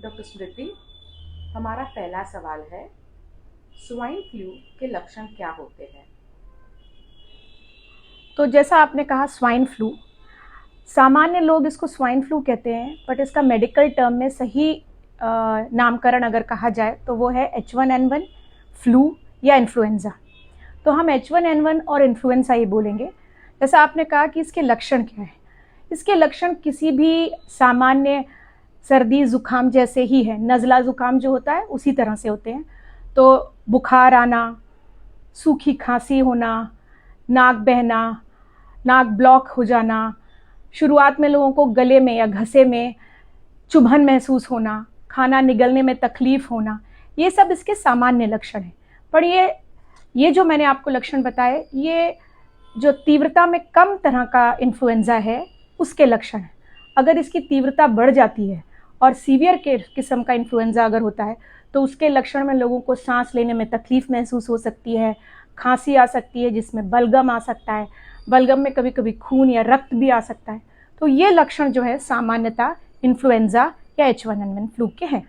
Doctor स्मृति, हमारा पहला सवाल है, स्वाइन फ्लू के लक्षण क्या होते हैं? तो जैसा आपने कहा स्वाइन फ्लू, सामान्य लोग इसको स्वाइन फ्लू कहते हैं, बट इसका मेडिकल टर्म में सही नामकरण अगर कहा जाए तो वो है H1N1 फ्लू या इन्फ्लुएंजा। तो हम H1N1 और इन्फ्लुएंजा ही बोलेंगे। जैसा आपने कहा कि इसके लक्षण क्या है, इसके लक्षण किसी भी सामान्य सर्दी जुकाम जैसे ही है, नज़ला जुकाम जो होता है उसी तरह से होते हैं। तो बुखार आना, सूखी खांसी होना, नाक बहना, नाक ब्लॉक हो जाना, शुरुआत में लोगों को गले में या घसे में चुभन महसूस होना, खाना निगलने में तकलीफ होना, ये सब इसके सामान्य लक्षण हैं। पर ये जो मैंने आपको लक्षण बताए, ये जो तीव्रता में कम तरह का इन्फ्लुएंजा है उसके लक्षण हैं। अगर इसकी तीव्रता बढ़ जाती है और सीवियर के किस्म का इन्फ्लुएंजा अगर होता है तो उसके लक्षण में लोगों को सांस लेने में तकलीफ महसूस हो सकती है, खांसी आ सकती है जिसमें बलगम आ सकता है, बलगम में कभी कभी खून या रक्त भी आ सकता है। तो ये लक्षण जो है सामान्यतः इन्फ्लुएंजा या H1N1 फ्लू के हैं।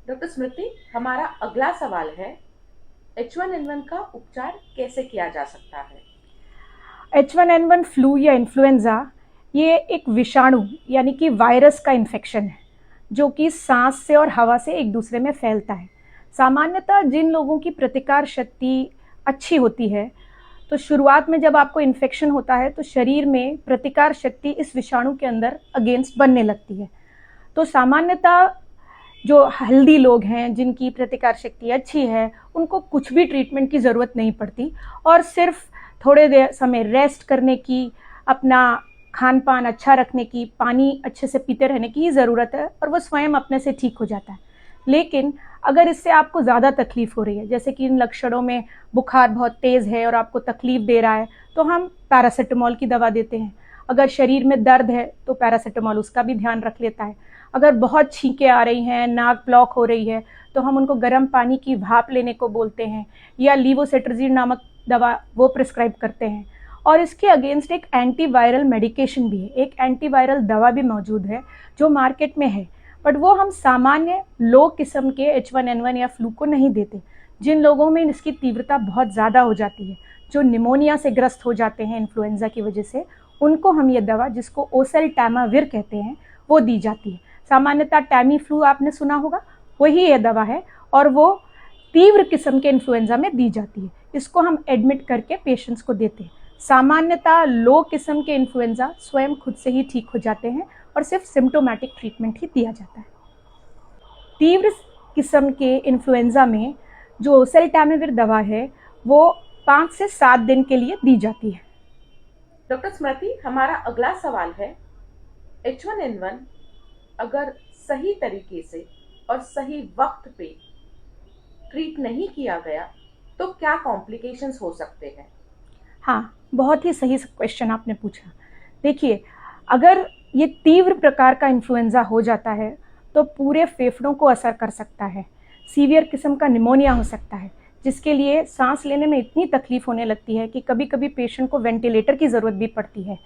डॉक्टर स्मृति, हमारा अगला सवाल है, H1N1 का उपचार कैसे किया जा सकता है? H1N1 फ्लू या इन्फ्लुएंजा ये एक विषाणु यानी कि वायरस का इन्फेक्शन है जो कि सांस से और हवा से एक दूसरे में फैलता है। सामान्यतः जिन लोगों की प्रतिकार शक्ति अच्छी होती है, तो शुरुआत में जब आपको इन्फेक्शन होता है तो शरीर में प्रतिकार शक्ति इस विषाणु के अंदर अगेंस्ट बनने लगती है। तो सामान्यतः जो हेल्दी लोग हैं, जिनकी प्रतिकार शक्ति अच्छी है, उनको कुछ भी ट्रीटमेंट की ज़रूरत नहीं पड़ती और सिर्फ थोड़े देर समय रेस्ट करने की, अपना खान पान अच्छा रखने की, पानी अच्छे से पीते रहने की ही ज़रूरत है और वो स्वयं अपने से ठीक हो जाता है। लेकिन अगर इससे आपको ज़्यादा तकलीफ हो रही है, जैसे कि इन लक्षणों में बुखार बहुत तेज़ है और आपको तकलीफ दे रहा है, तो हम पैरासीटामोल की दवा देते हैं। अगर शरीर में दर्द है तो पैरासीटामोल उसका भी ध्यान रख लेता है। अगर बहुत छींकें आ रही हैं, नाक ब्लॉक हो रही है, तो हम उनको गर्म पानी की भाप लेने को बोलते हैं या लीवोसेट्राजीन नामक दवा वो प्रिस्क्राइब करते हैं। और इसके अगेंस्ट एक एंटीवायरल मेडिकेशन भी है, एक एंटीवायरल दवा भी मौजूद है जो मार्केट में है, बट वो हम सामान्य लो किस्म के H1N1 या फ्लू को नहीं देते। जिन लोगों में इसकी तीव्रता बहुत ज़्यादा हो जाती है, जो निमोनिया से ग्रस्त हो जाते हैं इन्फ्लुएंजा की वजह से, उनको हम ये दवा, जिसको ओसेल्टामाविर कहते हैं, वो दी जाती है। सामान्यतः टैमी फ्लू आपने सुना होगा, वही ये दवा है और वो तीव्र किस्म के इन्फ्लुएंजा में दी जाती है। इसको हम एडमिट करके पेशेंट्स को देते हैं। सामान्यतः लो किस्म के इन्फ्लुएंजा स्वयं खुद से ही ठीक हो जाते हैं और सिर्फ सिम्टोमेटिक ट्रीटमेंट ही दिया जाता है। तीव्र किस्म के इन्फ्लुएंजा में जो ओसेल्टामाविर दवा है वो 5 से 7 दिन के लिए दी जाती है। डॉक्टर स्मृति, हमारा अगला सवाल है, H1N1 अगर सही तरीके से और सही वक्त पे ट्रीट नहीं किया गया तो क्या कॉम्प्लिकेशंस हो सकते हैं? हाँ, बहुत ही सही क्वेश्चन आपने पूछा। देखिए, अगर ये तीव्र प्रकार का इन्फ्लुएंजा हो जाता है तो पूरे फेफड़ों को असर कर सकता है, सीवियर किस्म का निमोनिया हो सकता है, जिसके लिए सांस लेने में इतनी तकलीफ होने लगती है कि कभी कभी पेशेंट को वेंटिलेटर की ज़रूरत भी पड़ती है।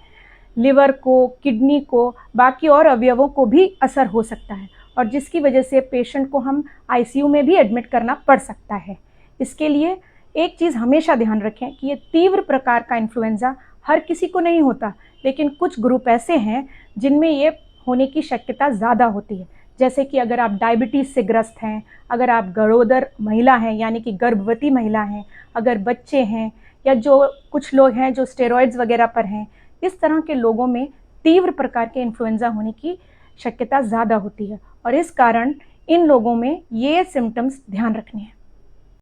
लिवर को, किडनी को, बाकी और अवयवों को भी असर हो सकता है और जिसकी वजह से पेशेंट को हम आईसीयू में भी एडमिट करना पड़ सकता है। इसके लिए एक चीज़ हमेशा ध्यान रखें कि ये तीव्र प्रकार का इन्फ्लुएंजा हर किसी को नहीं होता, लेकिन कुछ ग्रुप ऐसे हैं जिनमें ये होने की शक्यता ज़्यादा होती है। जैसे कि अगर आप डायबिटीज़ से ग्रस्त हैं, अगर आप गरोदर महिला हैं यानी कि गर्भवती महिला हैं, अगर बच्चे हैं, या जो कुछ लोग हैं जो स्टेरॉइड्स वगैरह पर हैं, इस तरह के लोगों में तीव्र प्रकार के इन्फ्लुएंजा होने की शक्यता ज़्यादा होती है और इस कारण इन लोगों में ये सिम्टम्स ध्यान रखने हैं।